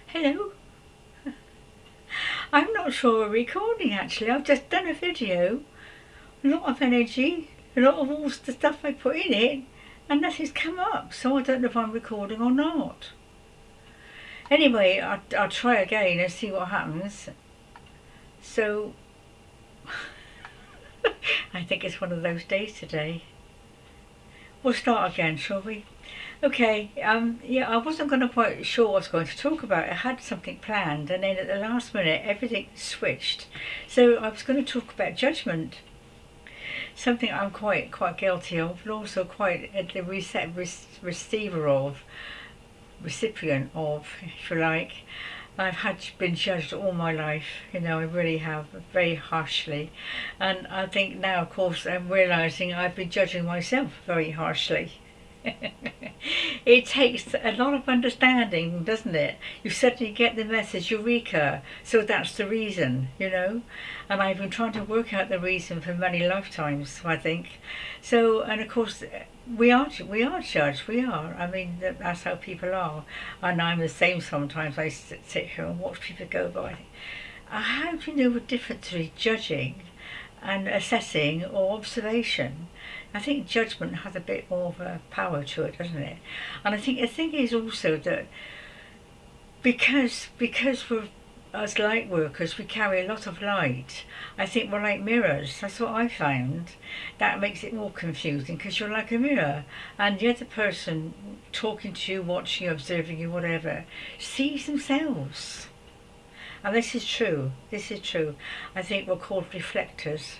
Hello. I'm not sure we're recording actually. I've just done a video, a lot of energy, a lot of all the stuff I put in it, and nothing's come up. So I don't know if I'm recording or not. Anyway, I'll try again and see what happens. So I think it's one of those days today. We'll start again, shall we? Okay, yeah, I wasn't going to quite sure what I was going to talk about. I had something planned, and then at the last minute, everything switched. So I was going to talk about judgment, something I'm quite guilty of, and also quite the receiver of, recipient of, if you like. I've been judged all my life, I really have, very harshly. And I think now, of course, I'm realising I've been judging myself very harshly. It takes a lot of understanding, doesn't it? You suddenly get the message, Eureka, so that's the reason, And I've been trying to work out the reason for many lifetimes, I think. So, and of course, we are judged, we are. I mean, that's how people are. And I'm the same sometimes. I sit here and watch people go by. How do you know the difference between judging and assessing or observation? I think judgment has a bit more of a power to it, doesn't it? And I think the thing is also that because we're as light workers, we carry a lot of light. I think we're like mirrors. That's what I found. That makes it more confusing because you're like a mirror, and the other person talking to you, watching you, observing you, whatever, sees themselves. And this is true. This is true. I think we're called reflectors.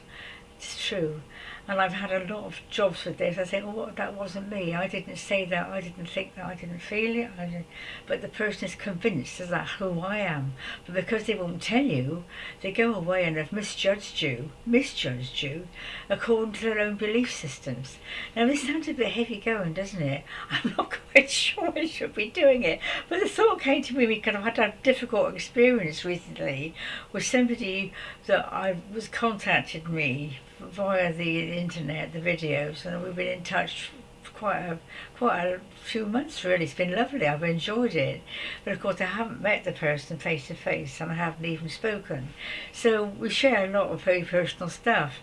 It's true. And I've had a lot of jobs with this. I think, oh, that wasn't me. I didn't say that. I didn't think that. I didn't feel it. But the person is convinced that that's who I am. But because they won't tell you, they go away and have misjudged you according to their own belief systems. Now, this sounds a bit heavy going, doesn't it? I'm not quite sure I should be doing it. But the thought came to me because I've had a difficult experience recently with somebody that was contacted me via the internet, the videos, and we've been in touch for quite a few months really. It's been lovely, I've enjoyed it, but of course I haven't met the person face to face and I haven't even spoken, so we share a lot of very personal stuff.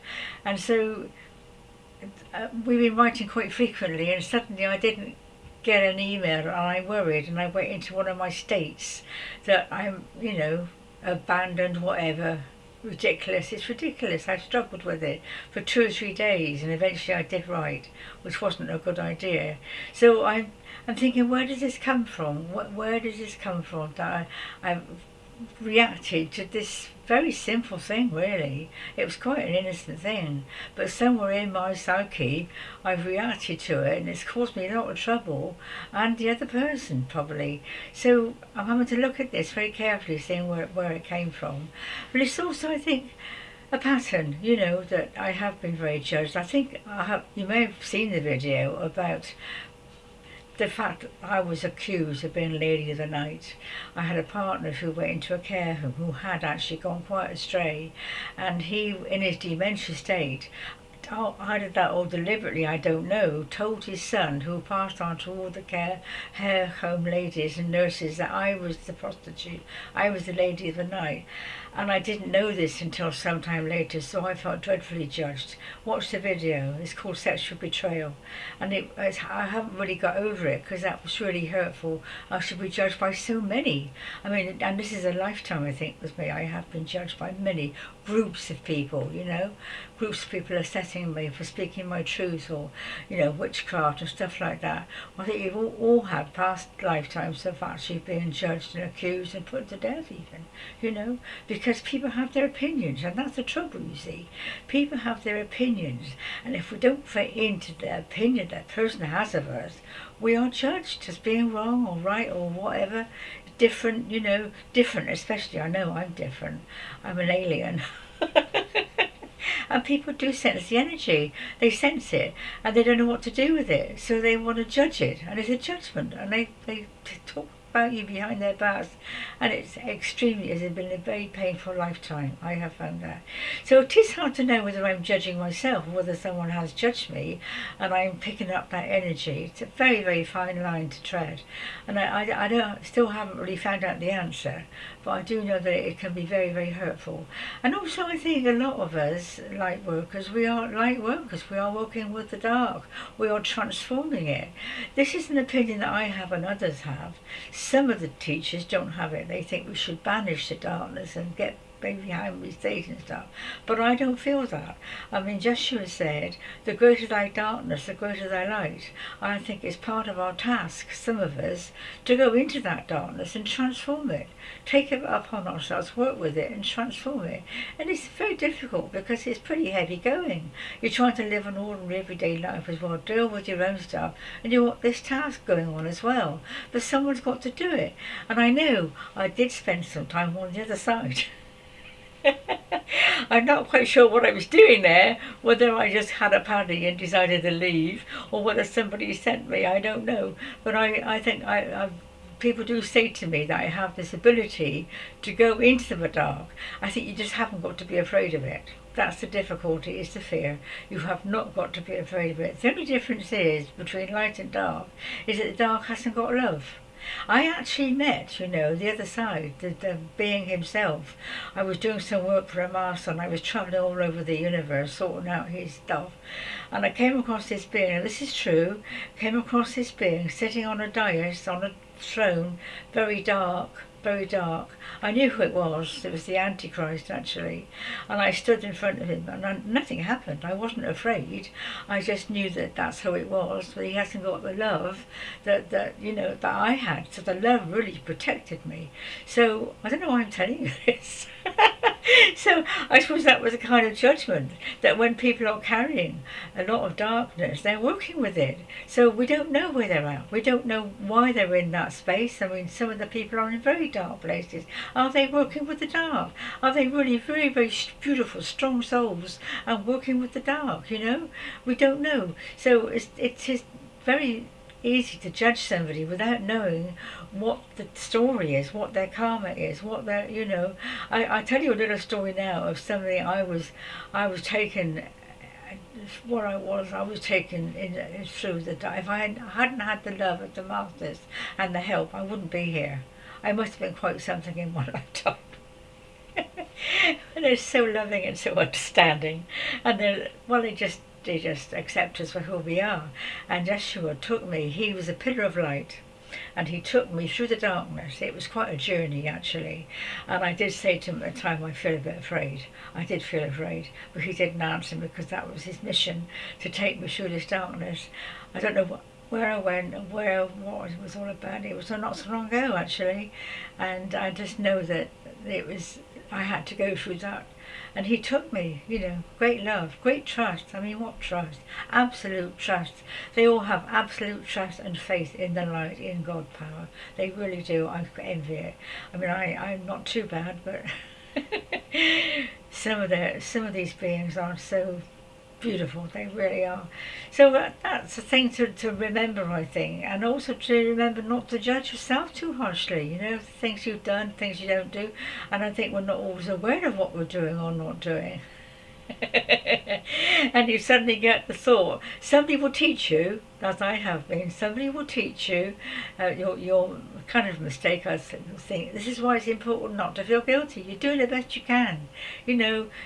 And so we've been writing quite frequently, and suddenly I didn't get an email and I worried, and I went into one of my states that I'm abandoned, whatever. Ridiculous. It's ridiculous. I struggled with it for 2 or 3 days, and eventually I did write, which wasn't a good idea. So I'm thinking, where does this come from? Where does this come from? That I've reacted to this very simple thing, really. It was quite an innocent thing, but somewhere in my psyche I've reacted to it, and it's caused me a lot of trouble, and the other person probably. So I'm having to look at this very carefully, seeing where it came from. But it's also, I think, a pattern, that I have been very judged. I think you may have seen the video about the fact that I was accused of being Lady of the Night. I had a partner who went into a care home who had actually gone quite astray, and he, in his dementia state, either that or deliberately, I don't know, told his son, who passed on to all the care home ladies and nurses, that I was the prostitute, I was the Lady of the Night. And I didn't know this until some time later, so I felt dreadfully judged. Watch the video. It's called Sexual Betrayal. And I haven't really got over it because that was really hurtful. I should be judged by so many. I mean, and this is a lifetime, I think, with me. I have been judged by many groups of people, groups of people assessing me for speaking my truth, or, witchcraft and stuff like that. I think you've all had past lifetimes of actually being judged and accused and put to death even, because people have their opinions, and that's the trouble, you see. People have their opinions, and if we don't fit into the opinion that person has of us, we are judged as being wrong or right or whatever. Different, different, especially, I know I'm different. I'm an alien. And people do sense the energy. They sense it, and they don't know what to do with it, so they want to judge it, and it's a judgment, and they talk about you behind their backs, and it's been a very painful lifetime. I have found that. So it is hard to know whether I'm judging myself or whether someone has judged me, and I'm picking up that energy. It's a very, very fine line to tread, and I don't, still haven't really found out the answer, but I do know that it can be very, very hurtful. And also, I think a lot of us light workers, we are working with the dark. We are transforming it. This is an opinion that I have and others have. Some of the teachers don't have it. They think we should banish the darkness and get behind mistakes and stuff. But I don't feel that. I mean, Joshua said, the greater thy darkness, the greater thy light. I think it's part of our task, some of us, to go into that darkness and transform it. Take it upon ourselves, work with it and transform it. And it's very difficult because it's pretty heavy going. You're trying to live an ordinary everyday life as well, deal with your own stuff, and you want this task going on as well. But someone's got to do it. And I know I did spend some time on the other side. I'm not quite sure what I was doing there, whether I just had a paddy and decided to leave, or whether somebody sent me, I don't know. But I think people do say to me that I have this ability to go into the dark. I think you just haven't got to be afraid of it. That's the difficulty, is the fear. You have not got to be afraid of it. The only difference is between light and dark is that the dark hasn't got love. I actually met, the other side, the being himself. I was doing some work for a master and I was travelling all over the universe sorting out his stuff. And I came across this being, and this is true, came across this being sitting on a dais, on a throne, very dark, very dark. I knew who it was. It was the Antichrist, actually. And I stood in front of him and nothing happened. I wasn't afraid. I just knew that that's who it was. But he hasn't got the love that I had. So the love really protected me. So I don't know why I'm telling you this. So I suppose that was a kind of judgment, that when people are carrying a lot of darkness, they're working with it. So we don't know where they're at. We don't know why they're in that space. I mean, some of the people are in very dark places. Are they working with the dark? Are they really very, very beautiful, strong souls and working with the dark, We don't know. So it is very easy to judge somebody without knowing what the story is, what their karma is, what their, I tell you a little story now of something I was taken, I was taken in through the dark. If I hadn't had the love of the masters and the help, I wouldn't be here. I must have been quite something in one lifetime. And they're so loving and so understanding, and they just accept us for who we are. And Yeshua took me. He was a pillar of light, and he took me through the darkness. It was quite a journey, actually. And I did say to him at the time, I feel a bit afraid. I did feel afraid, but he didn't answer me because that was his mission, to take me through this darkness. I don't know where I went and what it was all about. It was not so long ago, actually, and I just know that I had to go through that. And he took me, great love, great trust. I mean, what trust? Absolute trust. They all have absolute trust and faith in the light, in God power. They really do. I envy it. I mean, I'm not too bad, but some of these beings are so beautiful. They really are. So that's a thing to remember, I think, and also to remember not to judge yourself too harshly. Things you've done, things you don't do, and I think we're not always aware of what we're doing or not doing. And you suddenly get the thought, somebody will teach you, as I have been, somebody will teach you your kind of mistake. I think this is why it's important not to feel guilty. You're doing the best you can. You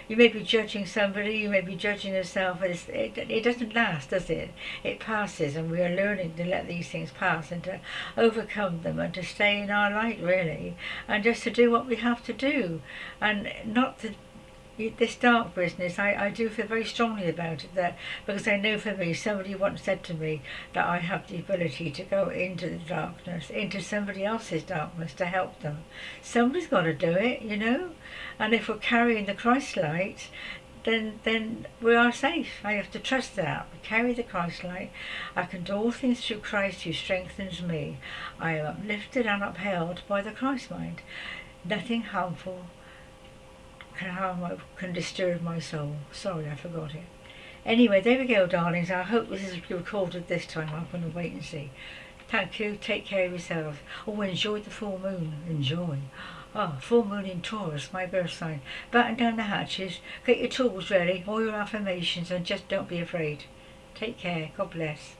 may be judging somebody, you may be judging yourself. It doesn't last, does it? It passes, and we are learning to let these things pass and to overcome them and to stay in our light, really, and just to do what we have to do, and not to. This dark business, I do feel very strongly about it, because I know for me, somebody once said to me that I have the ability to go into the darkness, into somebody else's darkness, to help them. Somebody's got to do it, and if we're carrying the Christ light, then we are safe. I have to trust that. We carry the Christ light. I can do all things through Christ who strengthens me. I am uplifted and upheld by the Christ mind. Nothing harmful can disturb my soul. Sorry, I forgot it. Anyway, there we go, darlings. I hope this is recorded this time. I'm going to wait and see. Thank you. Take care of yourself. Oh, enjoy the full moon. Enjoy. Oh, full moon in Taurus, my birth sign. Batten down the hatches. Get your tools ready, all your affirmations, and just don't be afraid. Take care. God bless.